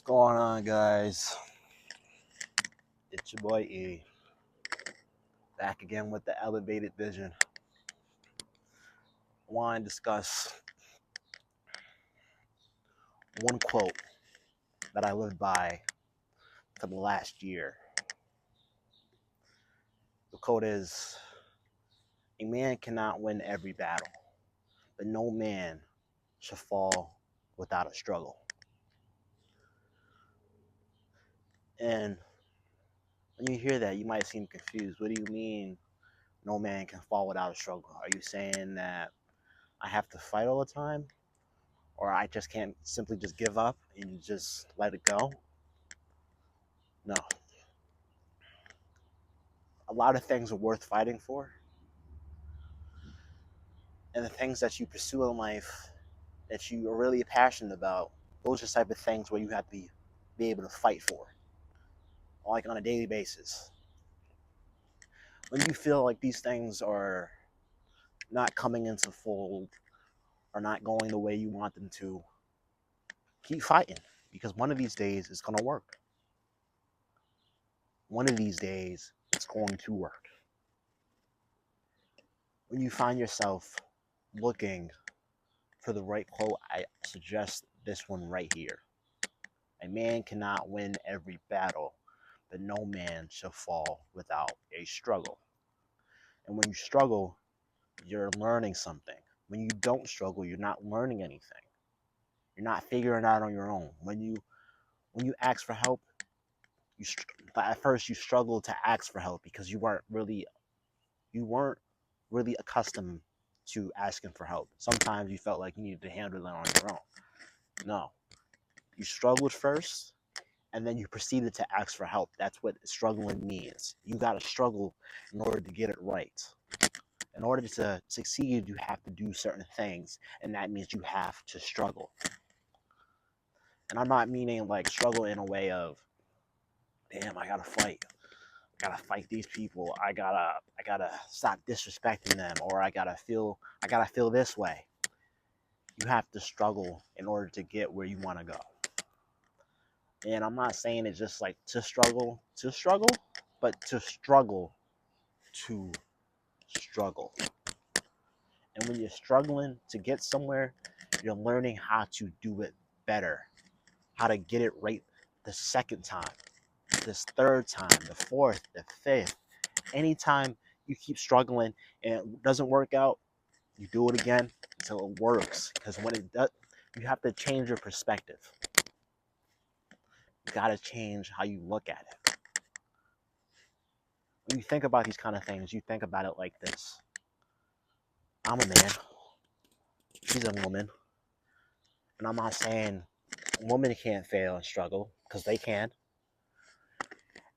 Going on, guys? It's your boy E, back again with the elevated vision. I want to discuss one quote that I lived by for the last year. The quote is, "A man cannot win every battle, but no man shall fall without a struggle." And when you hear that, you might seem confused. What do you mean no man can fall without a struggle? Are you saying that I have to fight all the time? Or I just can't simply just give up and just let it go? No. A lot of things are worth fighting for. And the things that you pursue in life that you are really passionate about, those are the type of things where you have to be able to fight for, like on a daily basis. When you feel like these things are not coming into fold or not going the way you want them to, keep fighting, because one of these days it's going to work. One of these days it's going to work. When you find yourself looking for the right quote, I suggest this one right here. A man cannot win every battle, but no man shall fall without a struggle. And when you struggle, you're learning something. When you don't struggle, you're not learning anything. You're not figuring it out on your own. When you ask for help, at first you struggle to ask for help because you weren't really accustomed to asking for help. Sometimes you felt like you needed to handle it on your own. No. You struggled first, and then you proceeded to ask for help. That's what struggling means. You got to struggle in order to get it right. In order to succeed, you have to do certain things, and that means you have to struggle. And I'm not meaning like struggle in a way of, damn, I gotta fight. I gotta fight these people. I gotta stop disrespecting them, or I gotta feel this way. You have to struggle in order to get where you want to go. And I'm not saying it's just like to struggle, but to struggle to struggle. And when you're struggling to get somewhere, you're learning how to do it better, how to get it right the second time, this third time, the fourth, the fifth. Anytime you keep struggling and it doesn't work out, you do it again until it works. Because when it does, you have to change your perspective. You got to change how you look at it. When you think about these kind of things, you think about it like this. I'm a man. She's a woman. And I'm not saying women can't fail and struggle, because they can.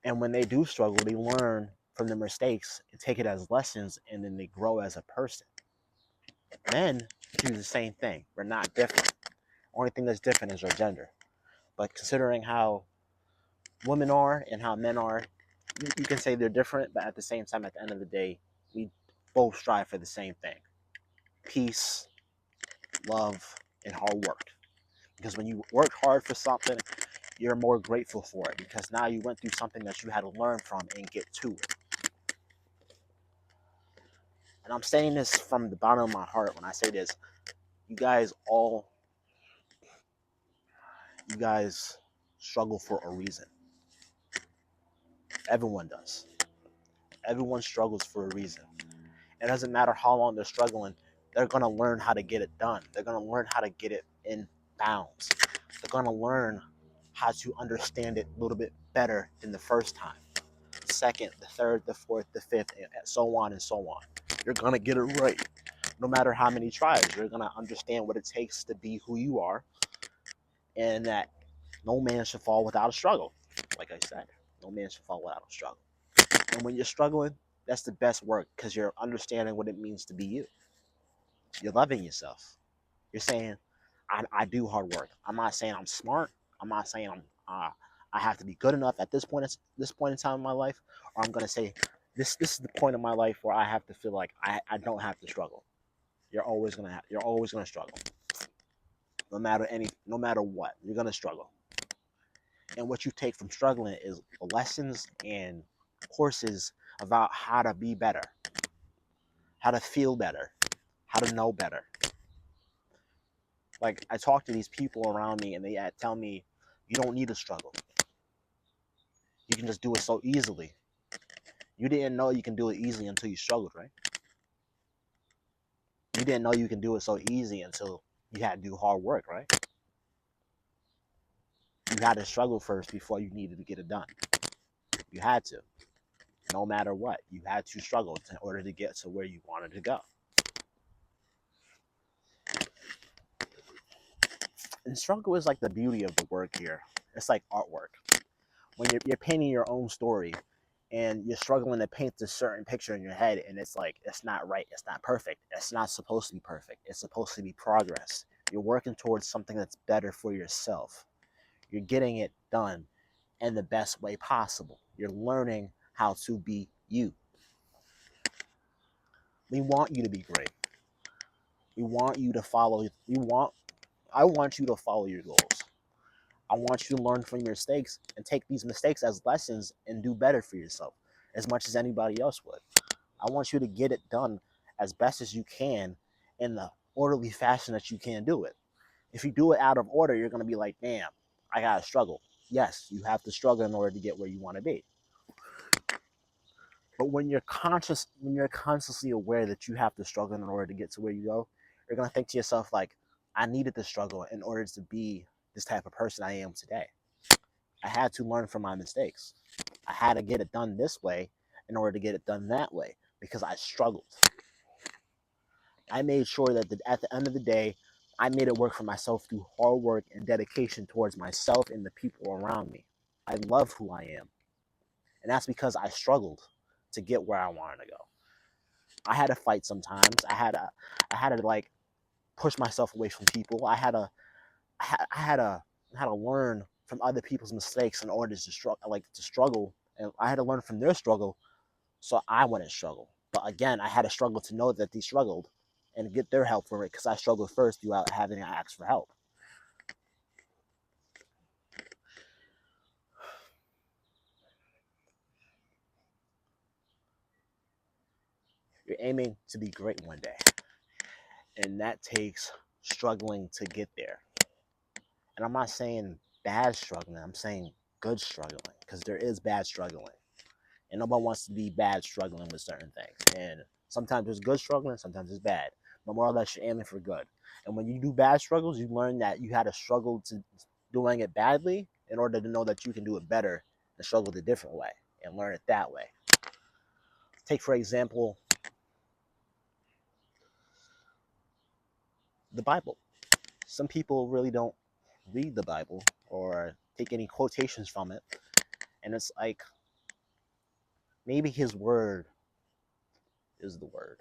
And when they do struggle, they learn from their mistakes and take it as lessons, and then they grow as a person. Men do the same thing. We're not different. Only thing that's different is our gender. But considering how women are and how men are, you can say they're different, but at the same time, at the end of the day, we both strive for the same thing: peace, love, and hard work. Because when you work hard for something, you're more grateful for it, because now you went through something that you had to learn from and get to it. And I'm saying this from the bottom of my heart when I say this. You guys struggle for a reason. Everyone does. Everyone struggles for a reason. It doesn't matter how long they're struggling, they're going to learn how to get it done. They're going to learn how to get it in bounds. They're going to learn how to understand it a little bit better than the first time. The second, the third, the fourth, the fifth, and so on and so on. You're going to get it right. No matter how many tries, you're going to understand what it takes to be who you are, and that no man should fall without a struggle. Like I said, no man should fall without a struggle. And when you're struggling, that's the best work, because you're understanding what it means to be you. You're loving yourself. You're saying, I do hard work. I'm not saying I'm smart. I'm not saying I have to be good enough at this point in time in my life, or I'm gonna say this is the point in my life where I have to feel like I don't have to struggle. You're always gonna struggle. No matter what, you're gonna struggle. And what you take from struggling is lessons and courses about how to be better, how to feel better, how to know better. Like, I talk to these people around me and they tell me, you don't need to struggle. You can just do it so easily. You didn't know you can do it easily until you struggled, right? You didn't know you can do it so easy until you had to do hard work, right? You had to struggle first before you needed to get it done. You had to. No matter what, you had to struggle in order to get to where you wanted to go. And struggle is like the beauty of the work here. It's like artwork. When you're painting your own story and you're struggling to paint this certain picture in your head, and it's like, it's not right, it's not perfect, it's not supposed to be perfect, it's supposed to be progress. You're working towards something that's better for yourself. You're getting it done in the best way possible. You're learning how to be you. We want you to be great. We want you to follow. I want you to follow your goals. I want you to learn from your mistakes and take these mistakes as lessons and do better for yourself as much as anybody else would. I want you to get it done as best as you can in the orderly fashion that you can do it. If you do it out of order, you're going to be like, damn, I got to struggle. Yes, you have to struggle in order to get where you want to be. But when you're consciously aware that you have to struggle in order to get to where you go, you're going to think to yourself, like, I needed to struggle in order to be this type of person I am today. I had to learn from my mistakes. I had to get it done this way in order to get it done that way because I struggled. I made sure that at the end of the day, I made it work for myself through hard work and dedication towards myself and the people around me. I love who I am. And that's because I struggled to get where I wanted to go. I had to fight sometimes. I had to like push myself away from people. I had to learn from other people's mistakes in order to struggle, and I had to learn from their struggle so I wouldn't struggle. But again, I had to struggle to know that they struggled and get their help for it because I struggled first without having to ask for help. You're aiming to be great one day, and that takes struggling to get there. And I'm not saying bad struggling, I'm saying good struggling because there is bad struggling. And nobody wants to be bad struggling with certain things. And sometimes it's good struggling, sometimes it's bad. But more or less, you're aiming for good. And when you do bad struggles, you learn that you had to struggle to doing it badly in order to know that you can do it better and struggle the different way and learn it that way. Take, for example, the Bible. Some people really don't read the Bible or take any quotations from it. And it's like, maybe his word is the word.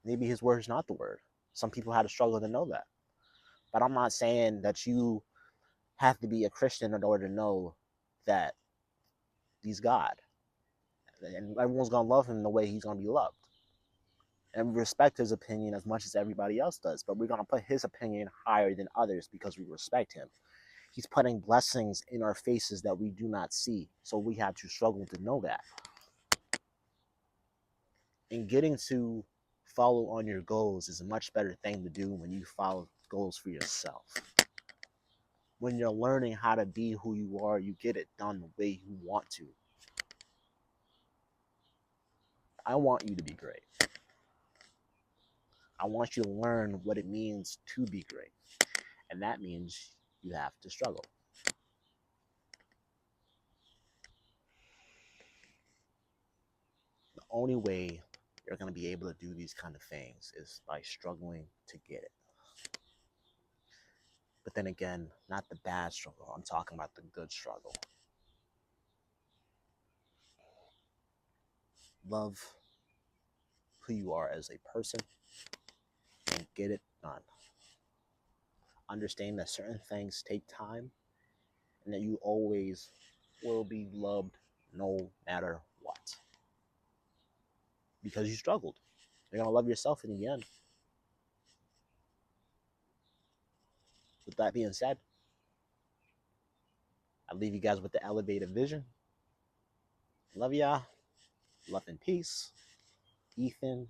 Maybe his word is not the word. Some people had to struggle to know that. But I'm not saying that you have to be a Christian in order to know that he's God. And everyone's going to love him the way he's going to be loved. And we respect his opinion as much as everybody else does. But we're going to put his opinion higher than others because we respect him. He's putting blessings in our faces that we do not see. So we have to struggle to know that. And getting to follow on your goals is a much better thing to do when you follow goals for yourself. When you're learning how to be who you are, you get it done the way you want to. I want you to be great. I want you to learn what it means to be great. And that means you have to struggle. The only way you're going to be able to do these kind of things is by struggling to get it. But then again, not the bad struggle. I'm talking about the good struggle. Love who you are as a person and get it done. Understand that certain things take time and that you always will be loved no matter what. Because you struggled. You're going to love yourself in the end. With that being said, I leave you guys with the elevated vision. Love y'all. Love and peace. Ethan.